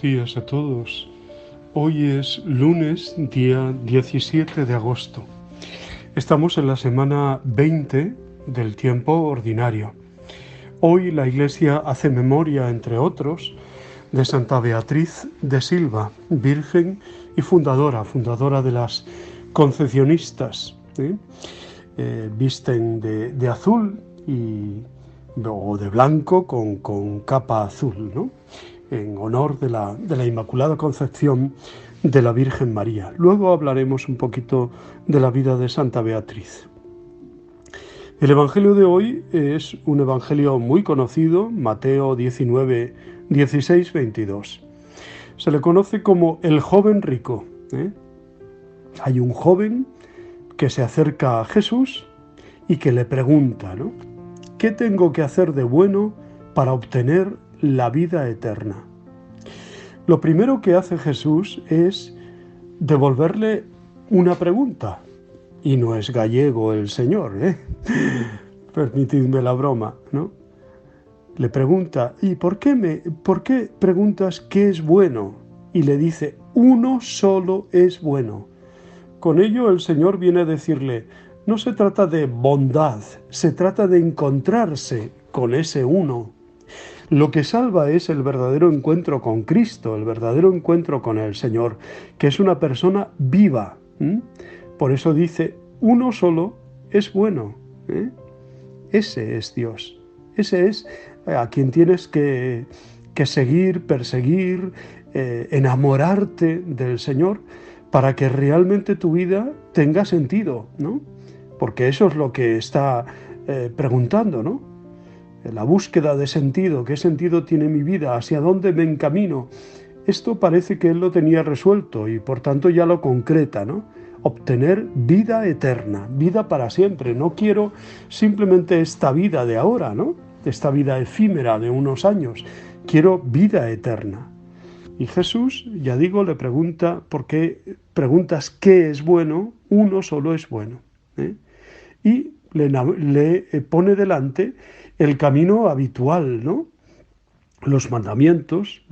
días a todos. Hoy es lunes, día 17 de agosto. Estamos en la semana 20 del tiempo ordinario. Hoy la Iglesia hace memoria, entre otros, de Santa Beatriz de Silva, virgen y fundadora de las concepcionistas. Visten de azul o de blanco con capa azul, ¿no? En honor de la Inmaculada Concepción de la Virgen María. Luego hablaremos un poquito de la vida de Santa Beatriz. El Evangelio de hoy es un Evangelio muy conocido, Mateo 19, 16, 22. Se le conoce como el joven rico. Hay un joven que se acerca a Jesús y que le pregunta, ¿no? ¿Qué tengo que hacer de bueno para obtener la vida eterna? Lo primero que hace Jesús es devolverle una pregunta. Y no es gallego el Señor, Permitidme la broma, ¿no? Le pregunta, ¿y por qué preguntas qué es bueno? Y le dice, uno solo es bueno. Con ello el Señor viene a decirle, no se trata de bondad, se trata de encontrarse con ese uno. Lo que salva es el verdadero encuentro con Cristo, el verdadero encuentro con el Señor, que es una persona viva. Por eso dice, uno solo es bueno. Ese es Dios. Ese es a quien tienes que seguir, perseguir, enamorarte del Señor para que realmente tu vida tenga sentido, ¿no? Porque eso es lo que está preguntando, ¿no? La búsqueda de sentido, ¿qué sentido tiene mi vida? ¿Hacia dónde me encamino? Esto parece que él lo tenía resuelto y por tanto ya lo concreta, ¿no? Obtener vida eterna, vida para siempre. No quiero simplemente esta vida de ahora, ¿no? Esta vida efímera de unos años. Quiero vida eterna. Y Jesús, ya digo, le pregunta, ¿por qué preguntas qué es bueno? Uno solo es bueno. Y le pone delante el camino habitual, ¿no? Los mandamientos.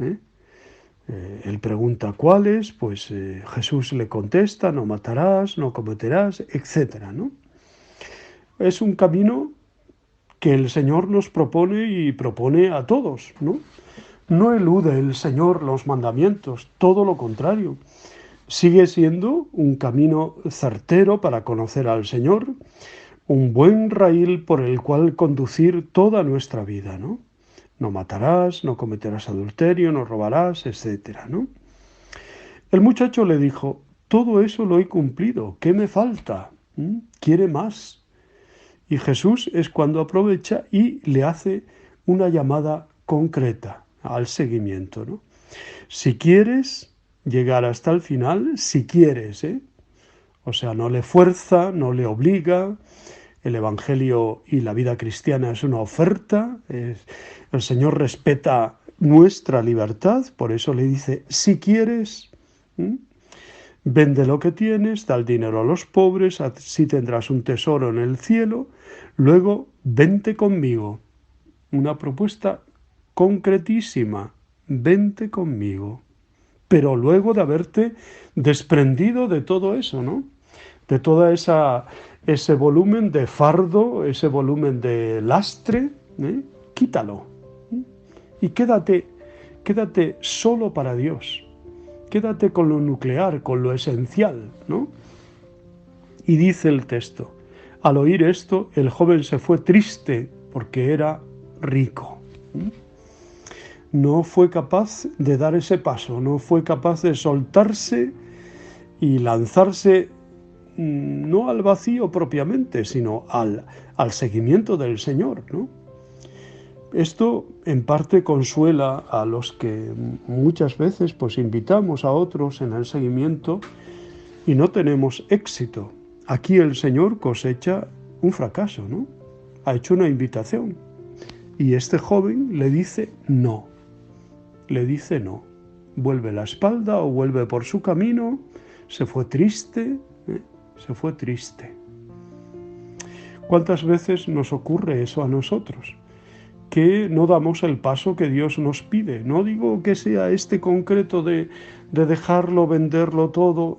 Él pregunta cuáles, pues Jesús le contesta, no matarás, no cometerás, etcétera, ¿no? Es un camino que el Señor nos propone y propone a todos, ¿no? No elude el Señor los mandamientos, todo lo contrario. Sigue siendo un camino certero para conocer al Señor, un buen raíl por el cual conducir toda nuestra vida, ¿no? No matarás, no cometerás adulterio, no robarás, etcétera, ¿no? El muchacho le dijo, todo eso lo he cumplido, ¿qué me falta? ¿Quiere más? Y Jesús es cuando aprovecha y le hace una llamada concreta al seguimiento, ¿no? Si quieres llegar hasta el final, si quieres, O sea, no le fuerza, no le obliga. El Evangelio y la vida cristiana es una oferta. El Señor respeta nuestra libertad, por eso le dice, si quieres, vende lo que tienes, da el dinero a los pobres, así tendrás un tesoro en el cielo, luego vente conmigo. Una propuesta concretísima, vente conmigo. Pero luego de haberte desprendido de todo eso, ¿no? De toda ese volumen de fardo, ese volumen de lastre, quítalo. Y quédate solo para Dios. Quédate con lo nuclear, con lo esencial, ¿no? Y dice el texto, al oír esto, el joven se fue triste porque era rico. No fue capaz de dar ese paso, no fue capaz de soltarse y lanzarse no al vacío propiamente, sino al seguimiento del Señor, ¿no? Esto en parte consuela a los que muchas veces pues invitamos a otros en el seguimiento y no tenemos éxito. Aquí el Señor cosecha un fracaso, ¿no? Ha hecho una invitación y este joven le dice no. Le dice no. Vuelve la espalda o vuelve por su camino. Se fue triste. Se fue triste. ¿Cuántas veces nos ocurre eso a nosotros? que no damos el paso que Dios nos pide. No digo que sea este concreto de dejarlo, venderlo todo,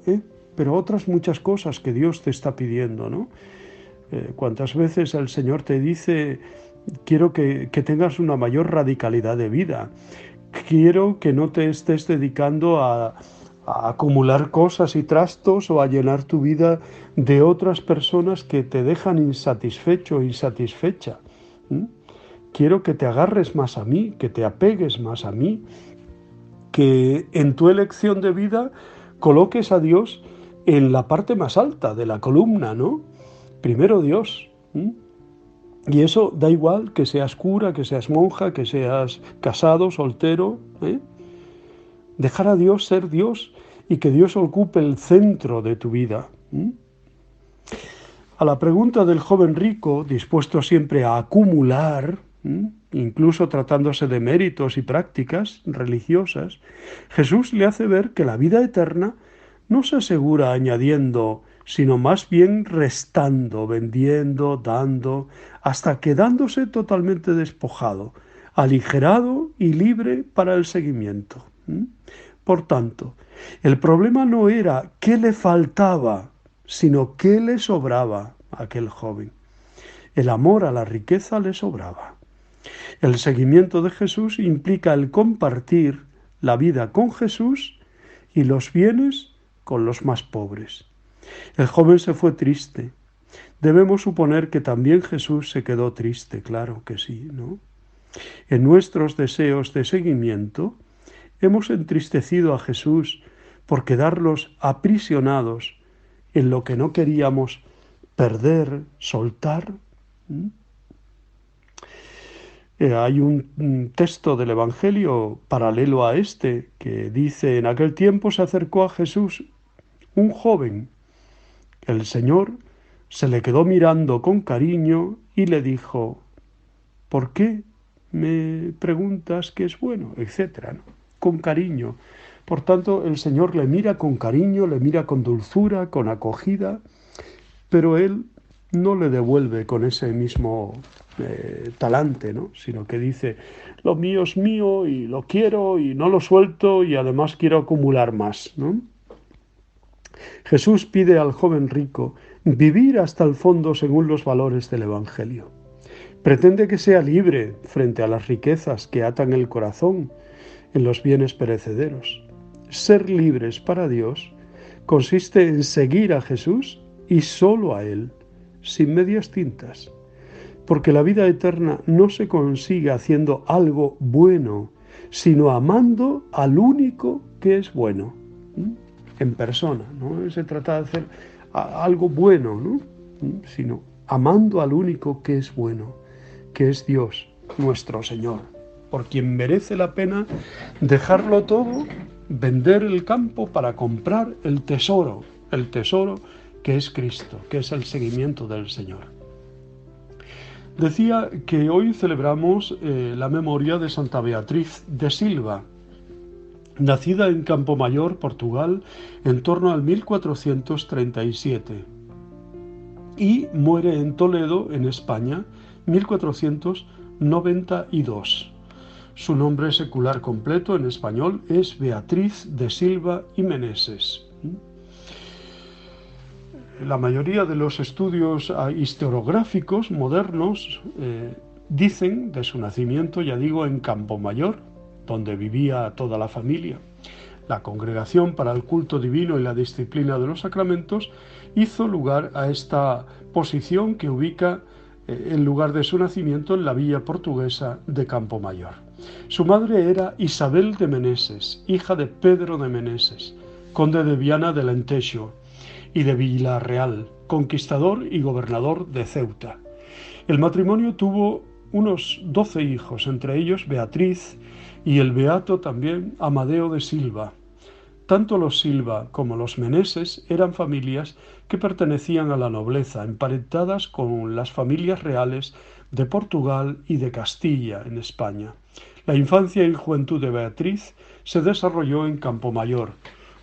pero otras muchas cosas que Dios te está pidiendo, ¿no? ¿Cuántas veces el Señor te dice, quiero que tengas una mayor radicalidad de vida? Quiero que no te estés dedicando a acumular cosas y trastos o a llenar tu vida de otras personas que te dejan insatisfecho o insatisfecha. Quiero que te agarres más a mí, que te apegues más a mí, que en tu elección de vida coloques a Dios en la parte más alta de la columna, ¿no? Primero Dios. Y eso da igual que seas cura, que seas monja, que seas casado, soltero. Dejar a Dios ser Dios y que Dios ocupe el centro de tu vida. A la pregunta del joven rico, dispuesto siempre a acumular, incluso tratándose de méritos y prácticas religiosas, Jesús le hace ver que la vida eterna no se asegura añadiendo, sino más bien restando, vendiendo, dando, hasta quedándose totalmente despojado, aligerado y libre para el seguimiento. Por tanto, el problema no era qué le faltaba, sino qué le sobraba a aquel joven. El amor a la riqueza le sobraba. El seguimiento de Jesús implica el compartir la vida con Jesús y los bienes con los más pobres. El joven se fue triste. Debemos suponer que también Jesús se quedó triste, claro que sí, ¿no? En nuestros deseos de seguimiento hemos entristecido a Jesús por quedarlos aprisionados en lo que no queríamos perder, soltar. Hay un texto del Evangelio paralelo a este que dice, en aquel tiempo se acercó a Jesús un joven. El Señor se le quedó mirando con cariño y le dijo, ¿por qué me preguntas qué es bueno? Etcétera, ¿no? Con cariño. Por tanto, el Señor le mira con cariño, le mira con dulzura, con acogida, pero Él no le devuelve con ese mismo talante, ¿no? Sino que dice, lo mío es mío y lo quiero y no lo suelto y además quiero acumular más, ¿no? Jesús pide al joven rico vivir hasta el fondo según los valores del Evangelio. Pretende que sea libre frente a las riquezas que atan el corazón en los bienes perecederos. Ser libres para Dios consiste en seguir a Jesús y solo a Él, sin medias tintas, porque la vida eterna no se consigue haciendo algo bueno, sino amando al único que es bueno, en persona. No se trata de hacer algo bueno, ¿no? Sino amando al único que es bueno, que es Dios, nuestro Señor, por quien merece la pena dejarlo todo, vender el campo para comprar el tesoro que es Cristo, que es el seguimiento del Señor. Decía que hoy celebramos la memoria de Santa Beatriz de Silva, nacida en Campomayor, Portugal, en torno al 1437, y muere en Toledo, en España, 1492. Su nombre secular completo en español es Beatriz de Silva y Meneses. La mayoría de los estudios historiográficos modernos dicen de su nacimiento, ya digo, en Campomayor, donde vivía toda la familia. La Congregación para el Culto Divino y la Disciplina de los Sacramentos hizo lugar a esta posición que ubica el lugar de su nacimiento en la villa portuguesa de Campomayor. Su madre era Isabel de Meneses, hija de Pedro de Meneses, conde de Viana del Alentejo y de Villarreal, conquistador y gobernador de Ceuta. El matrimonio tuvo unos 12 hijos, entre ellos Beatriz y el beato también Amadeo de Silva. Tanto los Silva como los Meneses eran familias que pertenecían a la nobleza, emparentadas con las familias reales de Portugal y de Castilla en España. La infancia y juventud de Beatriz se desarrolló en Campomayor,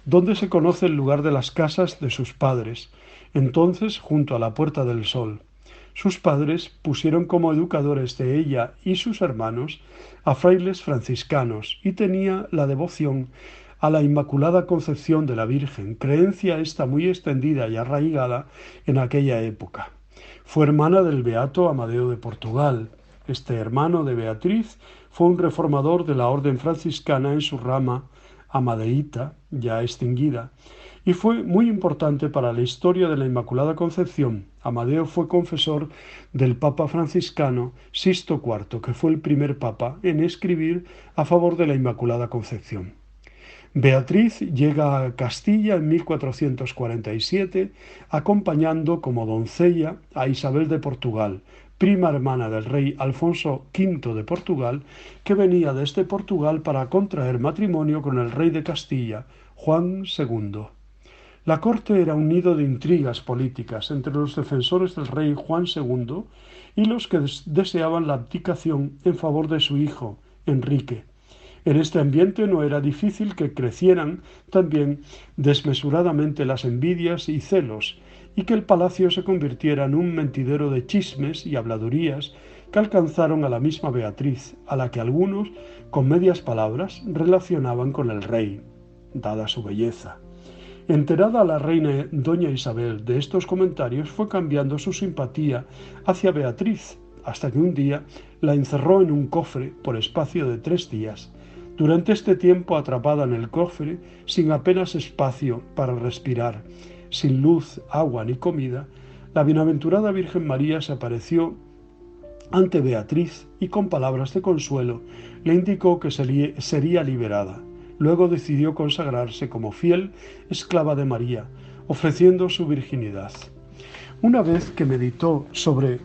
donde se conoce el lugar de las casas de sus padres, entonces junto a la Puerta del Sol. Sus padres pusieron como educadores de ella y sus hermanos a frailes franciscanos y tenía la devoción a la Inmaculada Concepción de la Virgen, creencia esta muy extendida y arraigada en aquella época. Fue hermana del beato Amadeo de Portugal. Este hermano de Beatriz fue un reformador de la orden franciscana en su rama amadeíta, ya extinguida, y fue muy importante para la historia de la Inmaculada Concepción. Amadeo fue confesor del Papa franciscano Sixto IV, que fue el primer papa en escribir a favor de la Inmaculada Concepción. Beatriz llega a Castilla en 1447, acompañando como doncella a Isabel de Portugal, prima hermana del rey Alfonso V de Portugal, que venía desde Portugal para contraer matrimonio con el rey de Castilla, Juan II. La corte era un nido de intrigas políticas entre los defensores del rey Juan II y los que deseaban la abdicación en favor de su hijo, Enrique. En este ambiente no era difícil que crecieran también desmesuradamente las envidias y celos, y que el palacio se convirtiera en un mentidero de chismes y habladurías que alcanzaron a la misma Beatriz, a la que algunos, con medias palabras, relacionaban con el rey, dada su belleza. Enterada la reina doña Isabel de estos comentarios, fue cambiando su simpatía hacia Beatriz, hasta que un día la encerró en un cofre por espacio de 3 días. Durante este tiempo, atrapada en el cofre, sin apenas espacio para respirar, sin luz, agua ni comida, la bienaventurada Virgen María se apareció ante Beatriz y con palabras de consuelo le indicó que sería liberada. Luego decidió consagrarse como fiel esclava de María, ofreciendo su virginidad. Una vez que meditó sobre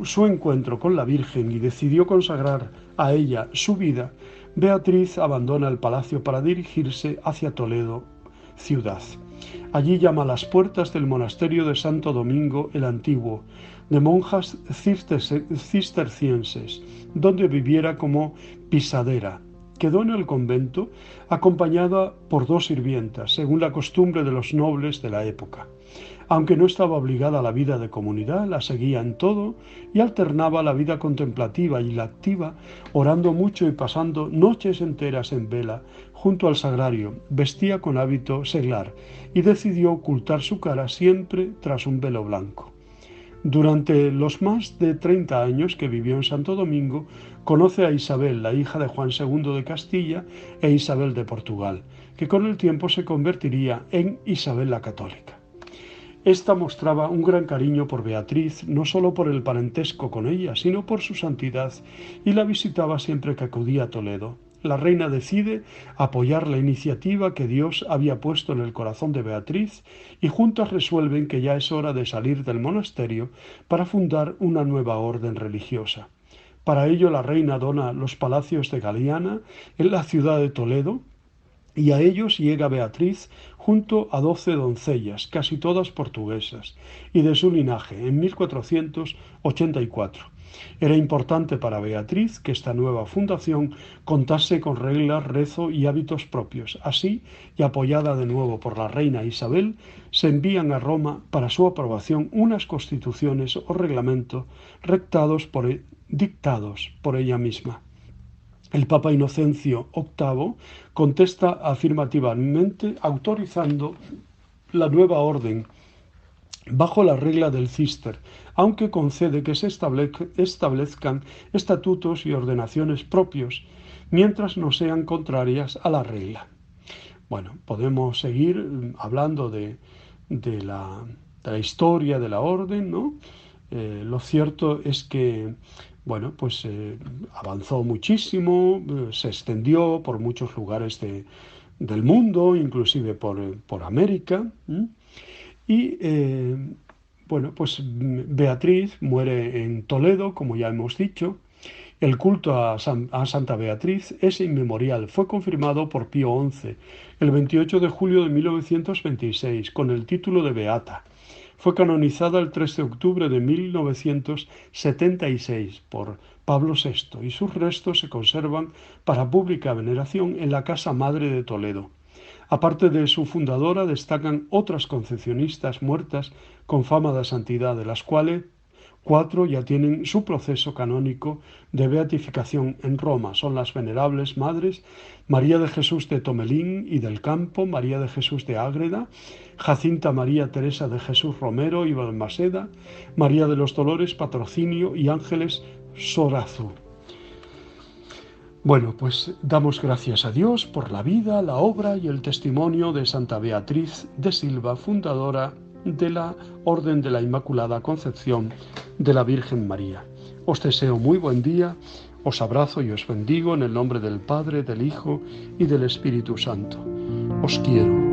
su encuentro con la Virgen y decidió consagrar a ella su vida, Beatriz abandona el palacio para dirigirse hacia Toledo, ciudad. Allí llama a las puertas del monasterio de Santo Domingo el Antiguo, de monjas cistercienses, donde viviera como pisadera. Quedó en el convento acompañada por 2 sirvientas, según la costumbre de los nobles de la época. Aunque no estaba obligada a la vida de comunidad, la seguía en todo y alternaba la vida contemplativa y la activa, orando mucho y pasando noches enteras en vela junto al sagrario. Vestía con hábito seglar y decidió ocultar su cara siempre tras un velo blanco. Durante los más de 30 años que vivió en Santo Domingo, conoce a Isabel, la hija de Juan II de Castilla, e Isabel de Portugal, que con el tiempo se convertiría en Isabel la Católica. Esta mostraba un gran cariño por Beatriz, no solo por el parentesco con ella, sino por su santidad, y la visitaba siempre que acudía a Toledo. La reina decide apoyar la iniciativa que Dios había puesto en el corazón de Beatriz y juntas resuelven que ya es hora de salir del monasterio para fundar una nueva orden religiosa. Para ello la reina dona los palacios de Galiana en la ciudad de Toledo, y a ellos llega Beatriz junto a 12 doncellas, casi todas portuguesas, y de su linaje, en 1484. Era importante para Beatriz que esta nueva fundación contase con reglas, rezo y hábitos propios. Así, y apoyada de nuevo por la reina Isabel, se envían a Roma para su aprobación unas constituciones o reglamentos dictados por ella misma. El Papa Inocencio VIII contesta afirmativamente, autorizando la nueva orden bajo la regla del Cister, aunque concede que se establezcan estatutos y ordenaciones propios, mientras no sean contrarias a la regla. Bueno, podemos seguir hablando de la historia de la orden, ¿no? Lo cierto es que pues avanzó muchísimo, se extendió por muchos lugares del mundo, inclusive por América. Y pues Beatriz muere en Toledo, como ya hemos dicho. El culto a Santa Beatriz es inmemorial. Fue confirmado por Pío XI el 28 de julio de 1926 con el título de Beata. Fue canonizada el 3 de octubre de 1976 por Pablo VI y sus restos se conservan para pública veneración en la Casa Madre de Toledo. Aparte de su fundadora, destacan otras concepcionistas muertas con fama de santidad, de las cuales 4 ya tienen su proceso canónico de beatificación en Roma. Son las venerables madres María de Jesús de Tomelín y del Campo, María de Jesús de Ágreda, Jacinta María Teresa de Jesús Romero y Balmaseda, María de los Dolores Patrocinio y Ángeles Sorazu. Bueno, pues damos gracias a Dios por la vida, la obra y el testimonio de Santa Beatriz de Silva, fundadora de la Orden de la Inmaculada Concepción de la Virgen María. Os deseo muy buen día, os abrazo y os bendigo en el nombre del Padre, del Hijo y del Espíritu Santo. Os quiero.